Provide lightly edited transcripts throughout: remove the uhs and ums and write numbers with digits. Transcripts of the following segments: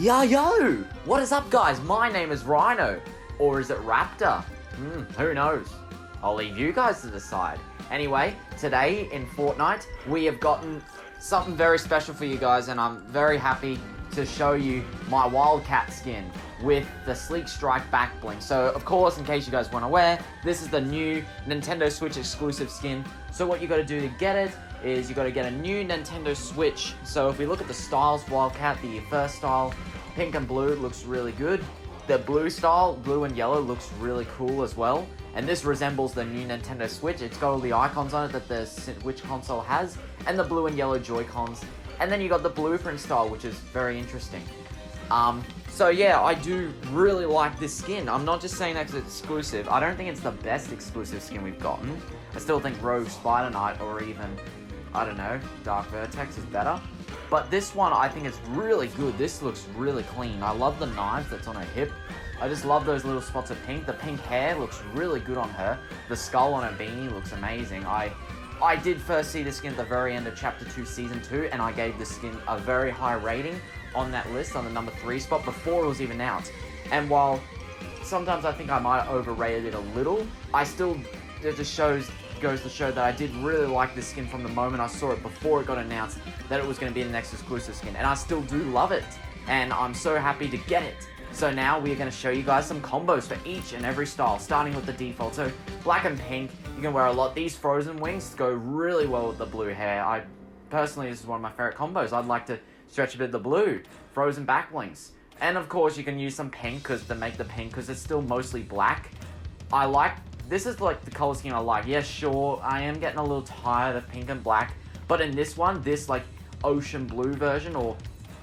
Yo! What is up, guys? My name is Rhino. Or is it Raptor? Who knows? I'll leave you guys to decide. Anyway, today in Fortnite, we have gotten something very special for you guys, and I'm very happy to show you my Wildcat skin with the Sleek Strike Backbling. So, of course, in case you guys weren't aware, this is the new Nintendo Switch exclusive skin. So what you got to do to get it is you got to get a new Nintendo Switch. So if we look at the styles, Wildcat, the first style, pink and blue, looks really good. The blue style, blue and yellow, looks really cool as well. And this resembles the new Nintendo Switch. It's got all the icons on it that the Switch console has, and the blue and yellow Joy-Cons. And then you got the blueprint style, which is very interesting. So yeah, I do really like this skin. I'm not just saying that because it's exclusive. I don't think it's the best exclusive skin we've gotten. I still think Rogue Spider Knight or even, I don't know, Dark Vertex is better. But this one I think is really good. This looks really clean. I love the knife that's on her hip. I just love those little spots of pink. The pink hair looks really good on her. The skull on her beanie looks amazing. I did first see the skin at the very end of Chapter 2 Season 2, and I gave the skin a very high rating on that list, on the number 3 spot, before it was even out. And while sometimes I think I might have overrated it a little, it just goes to show that I did really like this skin from the moment I saw it before it got announced that it was going to be the next exclusive skin. And I still do love it, and I'm so happy to get it. So now we're going to show you guys some combos for each and every style, starting with the default. So black and pink, you can wear a lot. These frozen wings go really well with the blue hair. Personally, this is one of my favorite combos. I'd like to stretch a bit of the blue. Frozen Backblings. And of course, you can use some pink to make the pink, because it's still mostly black. This is like the color scheme I like. Yeah, sure, I am getting a little tired of pink and black. But in this one, this like ocean blue version or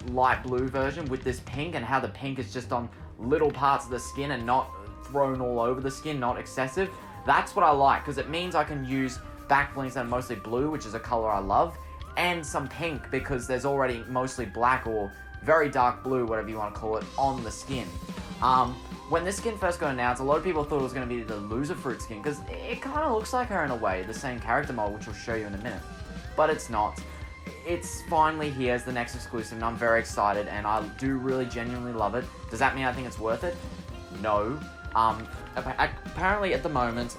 light blue version with this pink, and how the pink is just on little parts of the skin and not thrown all over the skin, not excessive. That's what I like, because it means I can use Backblings that are mostly blue, which is a color I love, and some pink, because there's already mostly black or very dark blue, whatever you want to call it, on the skin. When this skin first got announced, a lot of people thought it was going to be the Loser Fruit skin, because it kind of looks like her in a way, the same character model, which I'll show you in a minute. But it's not. It's finally here as the next exclusive, and I'm very excited, and I do really genuinely love it. Does that mean I think it's worth it? No. Apparently at the moment,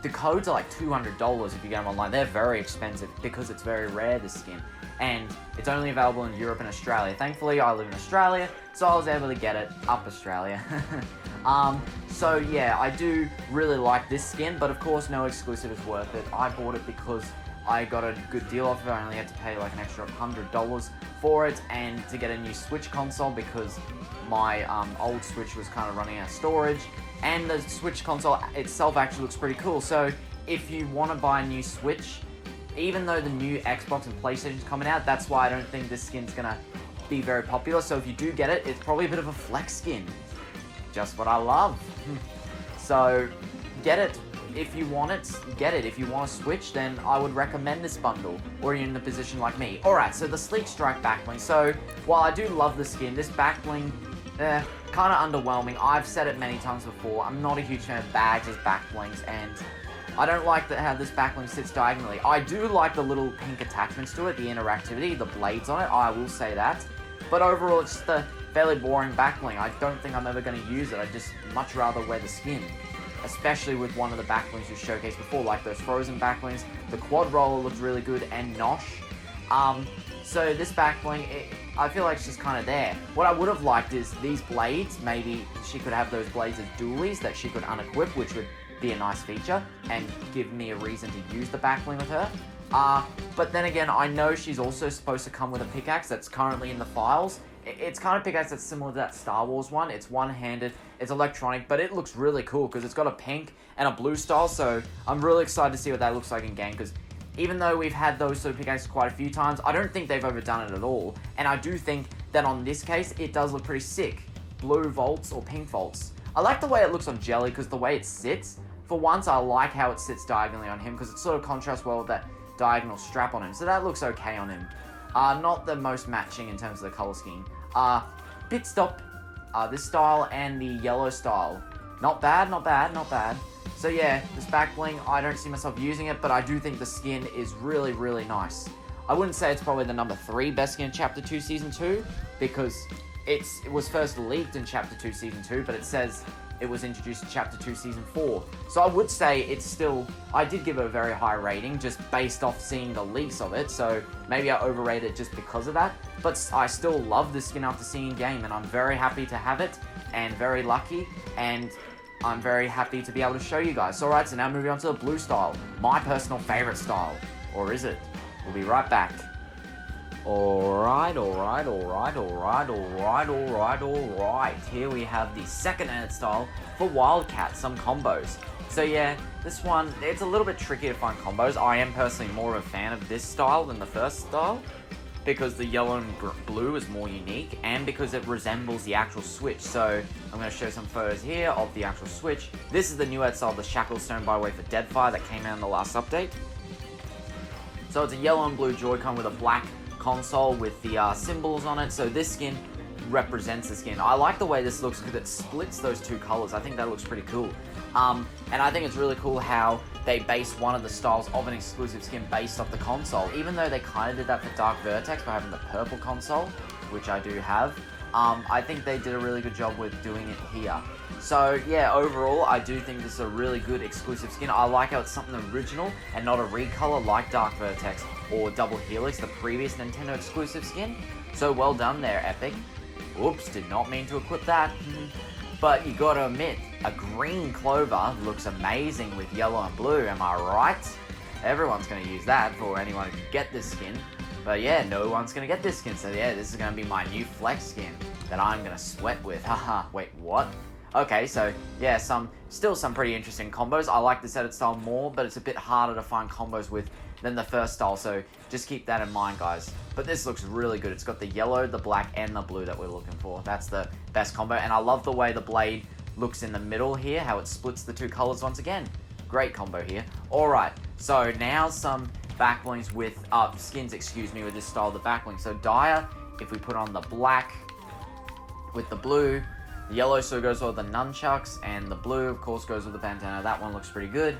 the codes are like $200 if you get them online. They're very expensive because it's very rare, this skin. And it's only available in Europe and Australia. Thankfully, I live in Australia, so I was able to get it up Australia. So yeah, I do really like this skin, but of course, no exclusive is worth it. I bought it because I got a good deal off of it. I only had to pay like an extra $100 for it, and to get a new Switch console, because my old Switch was kind of running out of storage, and the Switch console itself actually looks pretty cool. So if you want to buy a new Switch, even though the new Xbox and PlayStation is coming out, that's why I don't think this skin's gonna be very popular. So if you do get it, it's probably a bit of a flex skin. Just what I love. So get it. If you want it, get it. If you want to switch, then I would recommend this bundle, or you're in the position like me. Alright, so the Sleek Strike Backbling. So while I do love the skin, this Backbling, kind of underwhelming. I've said it many times before. I'm not a huge fan of bags as Backblings, and I don't like how this Backbling sits diagonally. I do like the little pink attachments to it, the interactivity, the blades on it, I will say that. But overall, it's just a fairly boring Backbling. I don't think I'm ever going to use it. I'd just much rather wear the skin. Especially with one of the Backblings you showcased before, like those frozen Backblings. The quad roller looks really good, and Nosh. So this Backbling, I feel like it's just kind of there. What I would have liked is these blades. Maybe she could have those blades as dualies that she could unequip, which would be a nice feature and give me a reason to use the Backbling with her. But then again, I know she's also supposed to come with a pickaxe that's currently in the files. It's kind of pickaxe that's similar to that Star Wars one. It's one-handed, it's electronic, but it looks really cool because it's got a pink and a blue style, so I'm really excited to see what that looks like in game, because even though we've had those sort of pickaxes quite a few times, I don't think they've overdone it at all, and I do think that on this case, it does look pretty sick. Blue vaults or pink vaults. I like the way it looks on Jelly, because the way it sits, for once I like how it sits diagonally on him, because it sort of contrasts well with that diagonal strap on him, so that looks okay on him. Not the most matching in terms of the color scheme. Pit Stop, this style and the yellow style. Not bad, not bad, not bad. So yeah, this Backbling, I don't see myself using it, but I do think the skin is really, really nice. I wouldn't say it's probably the number 3 best skin in Chapter 2 Season 2, because it was first leaked in Chapter 2 Season 2, but it says it was introduced in Chapter 2 Season 4. So I would say it's still... I did give it a very high rating just based off seeing the leaks of it, so maybe I overrated it just because of that. But I still love this skin after seeing in-game, and I'm very happy to have it, and very lucky, and I'm very happy to be able to show you guys. So alright, so now moving on to the blue style. My personal favorite style. Or is it? We'll be right back. Alright. Here we have the second edit style for Wildcat, some combos. So yeah, this one, it's a little bit tricky to find combos. I am personally more of a fan of this style than the first style, because the yellow and blue is more unique, and because it resembles the actual Switch. So I'm going to show some photos here of the actual Switch. This is the new edit style, the Shacklestone by way for Deadfire that came out in the last update. So it's a yellow and blue Joy-Con with a black console with the symbols on it. So this skin represents the skin. I like the way this looks because it splits those two colors. I think that looks pretty cool. And I think it's really cool how they base one of the styles of an exclusive skin based off the console. Even though they kind of did that for Dark Vertex by having the purple console, which I do have, I think they did a really good job with doing it here. So yeah, overall, I do think this is a really good exclusive skin. I like how it's something original and not a recolor like Dark Vertex or Double Helix, the previous Nintendo exclusive skin. So well done there, Epic. Oops, did not mean to equip that. But you gotta admit, a green clover looks amazing with yellow and blue, am I right? Everyone's gonna use that for anyone who can get this skin. But yeah, no one's gonna get this skin, so yeah, this is gonna be my new flex skin that I'm gonna sweat with. Haha, wait, what? Okay, so yeah, still some pretty interesting combos. I like this edit style more, but it's a bit harder to find combos with than the first style, so just keep that in mind, guys. But this looks really good. It's got the yellow, the black, and the blue that we're looking for. That's the best combo, and I love the way the blade looks in the middle here, how it splits the two colors once again. Great combo here. Alright, so now some Backblings with, skins, excuse me, with this style, the Backbling. So Dire, if we put on the black with the blue, the yellow so goes with the nunchucks, and the blue, of course, goes with the bandana. That one looks pretty good.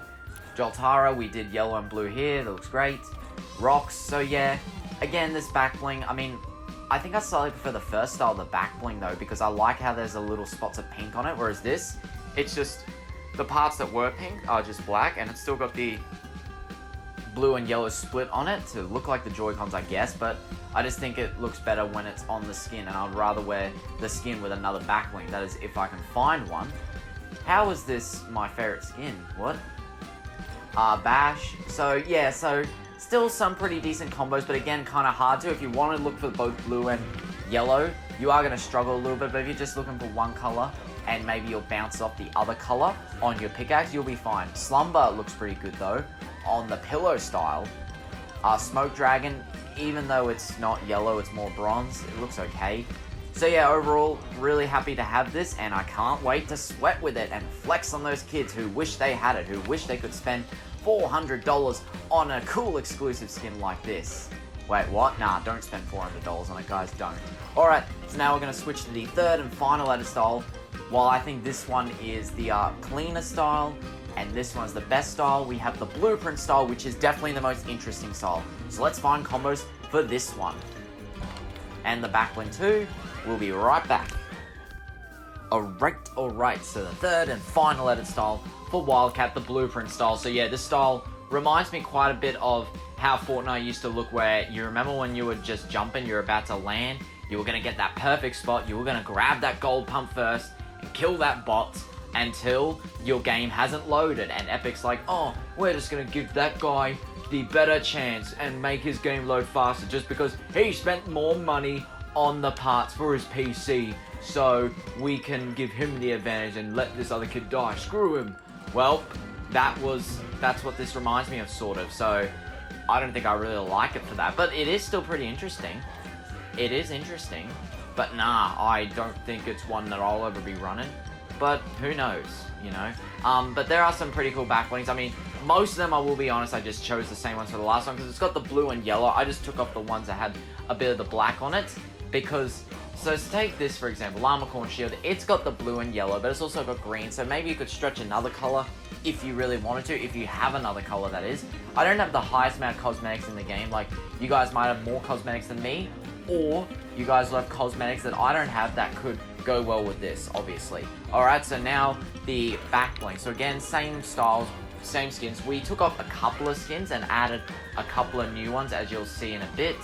Joltara, we did yellow and blue here. That looks great. Rocks, so yeah. Again, this Backbling, I mean, I think I slightly prefer the first style, the Backbling, though, because I like how there's a little spots of pink on it, whereas this, it's just, the parts that were pink are just black, and it's still got the blue and yellow split on it to look like the Joy-Cons, I guess, but I just think it looks better when it's on the skin, and I'd rather wear the skin with another Backbling. That is, if I can find one. How is this my favorite skin? What? Bash. So, yeah, so still some pretty decent combos, but again, kind of hard to. If you want to look for both blue and yellow, you are going to struggle a little bit, but if you're just looking for one color, and maybe you'll bounce off the other color on your pickaxe, you'll be fine. Slumber looks pretty good, though, on the pillow style. Smoke Dragon, even though it's not yellow, it's more bronze, it looks okay. So yeah, overall, really happy to have this, and I can't wait to sweat with it and flex on those kids who wish they had it, who wish they could spend $400 on a cool exclusive skin like this. Wait, what? Nah, don't spend $400 on it, guys, don't. Alright, so now we're going to switch to the third and final edit style. While I think this one is the cleaner style, and this one's the best style, we have the blueprint style, which is definitely the most interesting style. So let's find combos for this one. And the Backbling too. We'll be right back. Alright, so the third and final edit style for Wildcat, the blueprint style. So yeah, this style reminds me quite a bit of how Fortnite used to look, where you remember when you were just jumping, you're about to land, you were going to get that perfect spot, you were going to grab that gold pump first, and kill that bot until your game hasn't loaded, and Epic's like, oh, we're just going to give that guy the better chance and make his game load faster just because he spent more money on the parts for his PC, so we can give him the advantage and let this other kid die. Screw him. Well, that's what this reminds me of, sort of, so I don't think I really like it for that, but it is still pretty interesting. It is interesting, but nah, I don't think it's one that I'll ever be running, but who knows, you know. But there are some pretty cool Backblings. I mean, most of them, I will be honest, I just chose the same ones for the last one because it's got the blue and yellow. I just took off the ones that had a bit of the black on it because, so to take this for example, Llama Corn Shield, it's got the blue and yellow, but it's also got green, so maybe you could stretch another color if you really wanted to, if you have another color, that is. I don't have the highest amount of cosmetics in the game, like, you guys might have more cosmetics than me, or you guys love cosmetics that I don't have that could go well with this, obviously. Alright, so now the Backbling. So again, same styles, same skins. We took off a couple of skins and added a couple of new ones, as you'll see in a bit.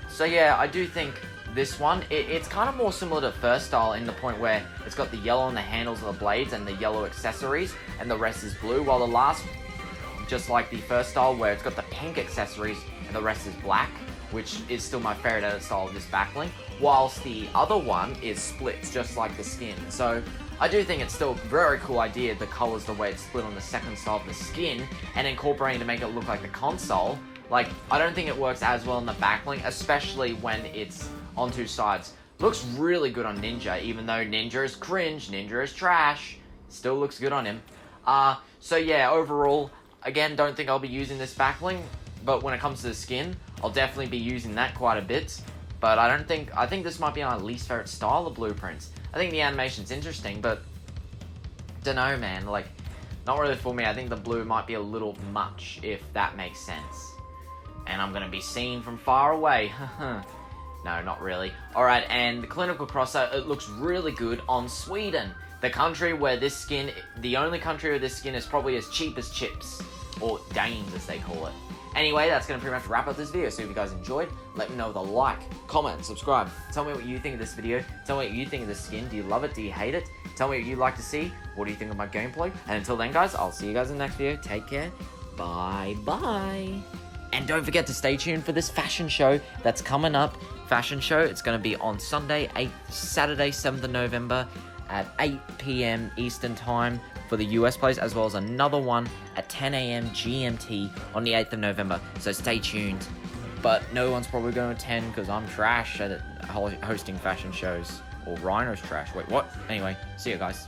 So yeah, I do think this one, it's kind of more similar to the first style in the point where it's got the yellow on the handles of the blades and the yellow accessories, and the rest is blue, while the last, just like the first style where it's got the pink accessories and the rest is black, which is still my favorite edit style of this Backbling, whilst the other one is split, just like the skin. So I do think it's still a very cool idea, the colors, the way it's split on the second style of the skin, and incorporating to make it look like the console. Like, I don't think it works as well in the Backbling, especially when it's on two sides. Looks really good on Ninja, even though Ninja is cringe, Ninja is trash, still looks good on him. So yeah, overall, again, don't think I'll be using this Backbling, but when it comes to the skin, I'll definitely be using that quite a bit. But I think this might be my least favorite style of blueprints. I think the animation's interesting, but dunno, man, like, not really for me. I think the blue might be a little much, if that makes sense. And I'm gonna be seen from far away. No, not really. Alright, and the Clinical Crosser, it looks really good on Sweden. The country where this skin, the only country where this skin is probably as cheap as chips. Or Danes, as they call it. Anyway, that's going to pretty much wrap up this video. So if you guys enjoyed, let me know with a like, comment, subscribe. Tell me what you think of this video. Tell me what you think of this skin. Do you love it? Do you hate it? Tell me what you'd like to see. What do you think of my gameplay? And until then, guys, I'll see you guys in the next video. Take care. Bye-bye. And don't forget to stay tuned for this fashion show that's coming up. Fashion show, it's going to be on Saturday, 7th of November at 8 p.m. Eastern Time for the US place, as well as another one at 10 a.m. GMT on the 8th of November. So stay tuned. But no one's probably going to attend because I'm trash at hosting fashion shows. Or Rhino's trash. Wait, what? Anyway, see you guys.